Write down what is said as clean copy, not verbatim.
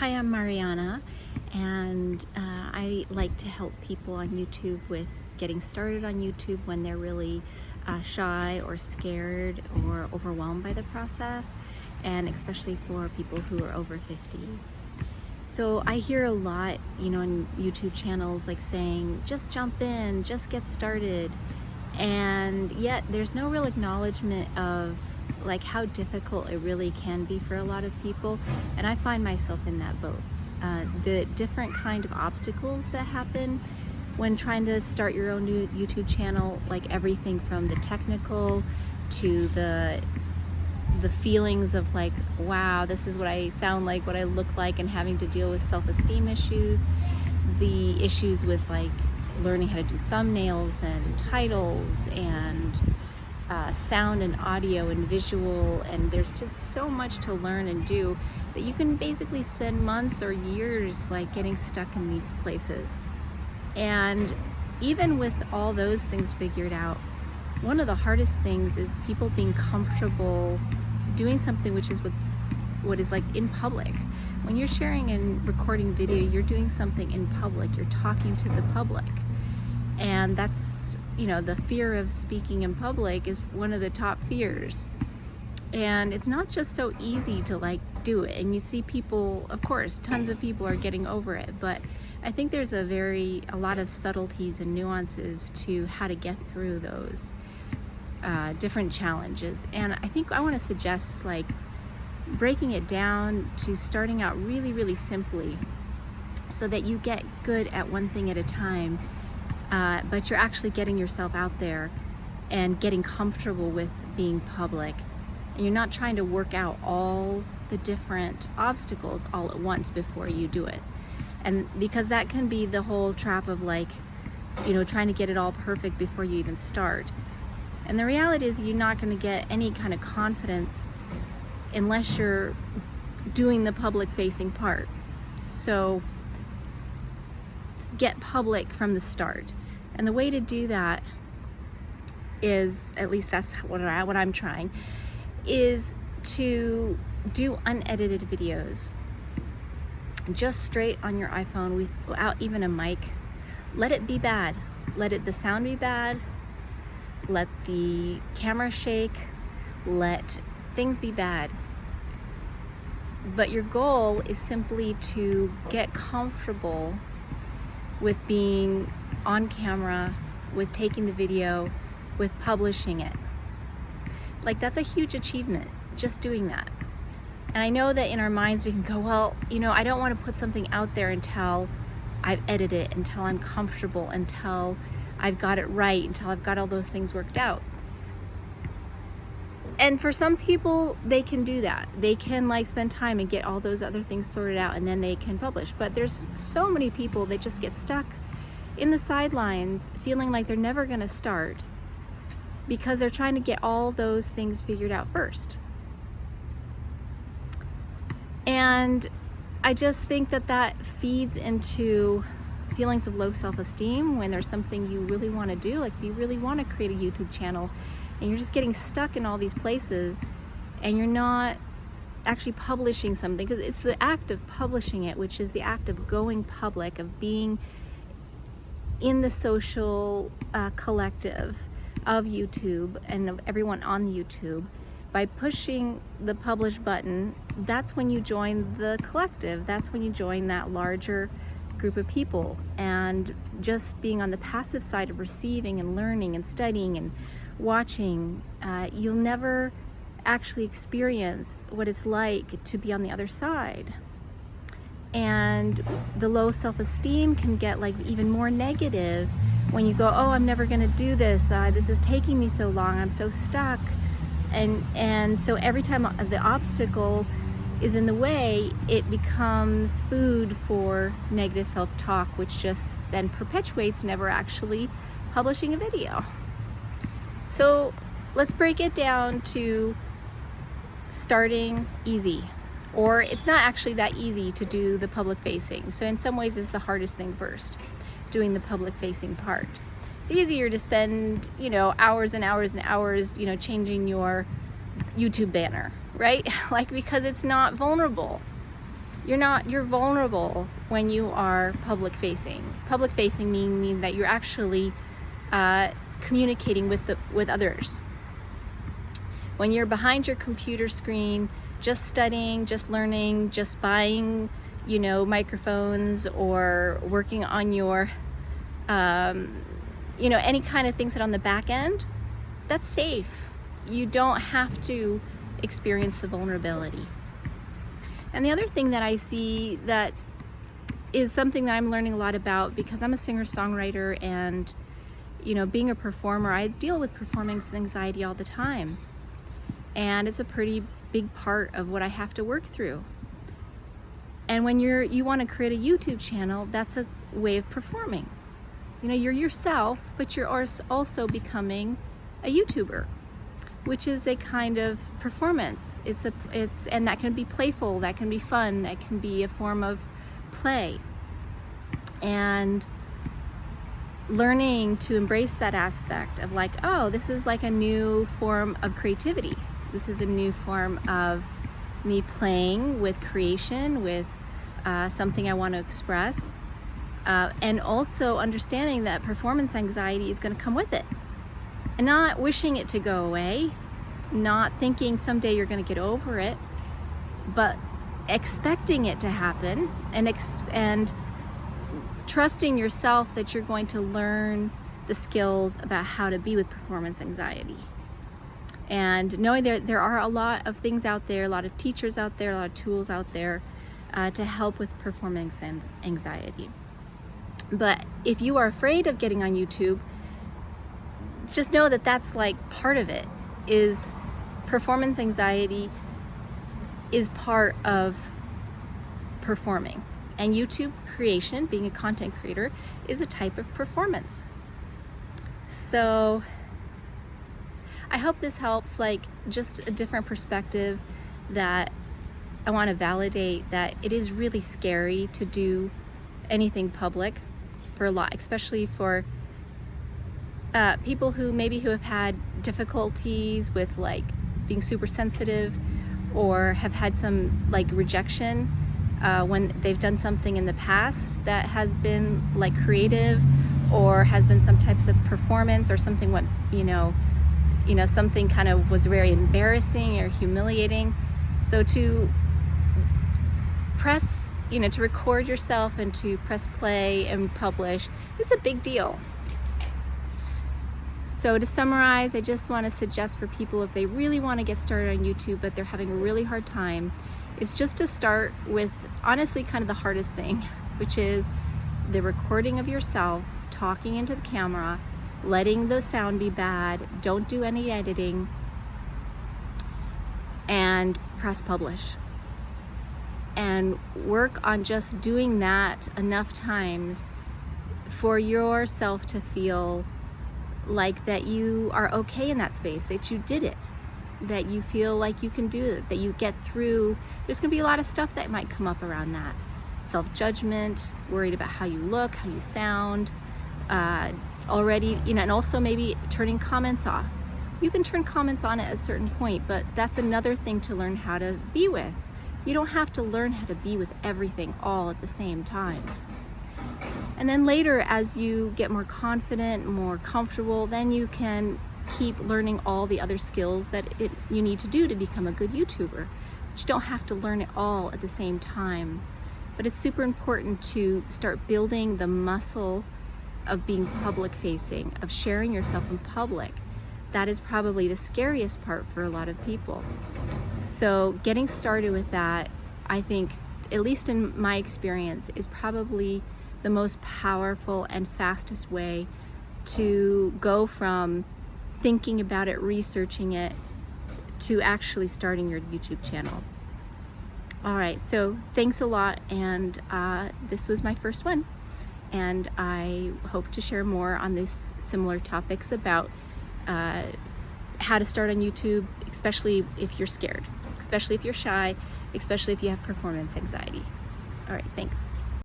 Hi, I'm Mariana, and I like to help people on YouTube with getting started on YouTube when they're really shy or scared or overwhelmed by the process, and especially for people who are over 50. So I hear a lot, on YouTube channels like saying, just jump in, just get started. And yet there's no real acknowledgement of like how difficult it really can be for a lot of people. And I find myself in that boat. The different kind of obstacles that happen when trying to start your own new YouTube channel, like everything from the technical to the feelings of like, wow, this is what I sound like, what I look like, and having to deal with self-esteem issues, the issues with like learning how to do thumbnails and titles and sound and audio and visual, and there's just so much to learn and do that you can basically spend months or years like getting stuck in these places. And even with all those things figured out, one of the hardest things is people being comfortable doing something which is what is like in public. When you're sharing and recording video, you're doing something in public, you're talking to the public. And that's, the fear of speaking in public is one of the top fears. And it's not just so easy to like do it. And you see people, of course, tons of people are getting over it, but I think there's a lot of subtleties and nuances to how to get through those different challenges. And I think I want to suggest like breaking it down to starting out really, really simply so that you get good at one thing at a time, but you're actually getting yourself out there and getting comfortable with being public. And you're not trying to work out all the different obstacles all at once before you do it. And because that can be the whole trap of like, trying to get it all perfect before you even start. And the reality is you're not going to get any kind of confidence unless you're doing the public facing part. So get public from the start. And the way to do that is, at least that's what I'm trying, is to do unedited videos. Just straight on your iPhone without even a mic. Let it be bad. Let the sound be bad. Let the camera shake. Let things be bad. But your goal is simply to get comfortable with being on camera, with taking the video, with publishing it. Like, that's a huge achievement, just doing that. And I know that in our minds we can go, well, I don't want to put something out there until I've edited it, until I'm comfortable, until I've got it right, until I've got all those things worked out. And for some people, they can do that. They can like spend time and get all those other things sorted out, and then they can publish. But there's so many people that just get stuck in the sidelines feeling like they're never going to start because they're trying to get all those things figured out first. And I just think that feeds into feelings of low self-esteem when there's something you really want to do. Like if you really want to create a YouTube channel and you're just getting stuck in all these places and you're not actually publishing something, because it's the act of publishing it, which is the act of going public, of being in the social collective of YouTube and of everyone on YouTube. By pushing the publish button, that's when you join the collective. That's when you join that larger group of people. And just being on the passive side of receiving and learning and studying and watching, you'll never actually experience what it's like to be on the other side. And the low self-esteem can get like even more negative when you go, oh, I'm never gonna do this. This is taking me so long. I'm so stuck. And so every time the obstacle is in the way, it becomes food for negative self-talk, which just then perpetuates never actually publishing a video. So let's break it down to starting easy. Or it's not actually that easy to do the public facing. So in some ways it's the hardest thing first, doing the public facing part. It's easier to spend, hours and hours and hours, changing your YouTube banner, right? Like, because it's not vulnerable. you're vulnerable when you are public facing. Public facing meaning that you're actually communicating with others. When you're behind your computer screen, just studying, just learning, just buying, microphones, or working on your, any kind of things that on the back end, that's safe. You don't have to experience the vulnerability. And the other thing that I see that is something that I'm learning a lot about, because I'm a singer-songwriter and, being a performer, I deal with performance anxiety all the time. And it's a pretty big part of what I have to work through. And when you want to create a YouTube channel, that's a way of performing. You're yourself, but you're also becoming a YouTuber, which is a kind of performance. And that can be playful, that can be fun, that can be a form of play. And learning to embrace that aspect of like, oh, this is like a new form of creativity. This is a new form of me playing with creation, with something I want to express. And also understanding that performance anxiety is going to come with it. And not wishing it to go away, not thinking someday you're going to get over it, but expecting it to happen and trusting yourself that you're going to learn the skills about how to be with performance anxiety. And knowing that there are a lot of things out there, a lot of teachers out there, a lot of tools out there to help with performance anxiety. But if you are afraid of getting on YouTube, just know that that's like part of it. Is performance anxiety is part of performing. And YouTube creation, being a content creator, is a type of performance. So I hope this helps, like just a different perspective, that I want to validate that it is really scary to do anything public for a lot, especially for people who have had difficulties with like being super sensitive, or have had some like rejection when they've done something in the past that has been like creative, or has been some types of performance, or something what something kind of was very embarrassing or humiliating. So to press, to record yourself and to press play and publish is a big deal. So to summarize, I just want to suggest for people, if they really want to get started on YouTube but they're having a really hard time, is just to start with honestly kind of the hardest thing, which is the recording of yourself talking into the camera, letting the sound be bad, don't do any editing, and press publish. And work on just doing that enough times for yourself to feel like that you are okay in that space, that you did it, that you feel like you can do it, that you get through. There's gonna be a lot of stuff that might come up around that. Self-judgment, worried about how you look, how you sound, already, and also maybe turning comments off. You can turn comments on at a certain point, but that's another thing to learn how to be with. You don't have to learn how to be with everything all at the same time. And then later, as you get more confident, more comfortable, then you can keep learning all the other skills that you need to do to become a good YouTuber. But you don't have to learn it all at the same time. But it's super important to start building the muscle of being public facing, of sharing yourself in public. That is probably the scariest part for a lot of people. So getting started with that, I think, at least in my experience, is probably the most powerful and fastest way to go from thinking about it, researching it, to actually starting your YouTube channel. All right, so thanks a lot, and this was my first one, and I hope to share more on these similar topics about how to start on YouTube, especially if you're scared, especially if you're shy, especially if you have performance anxiety. All right, thanks.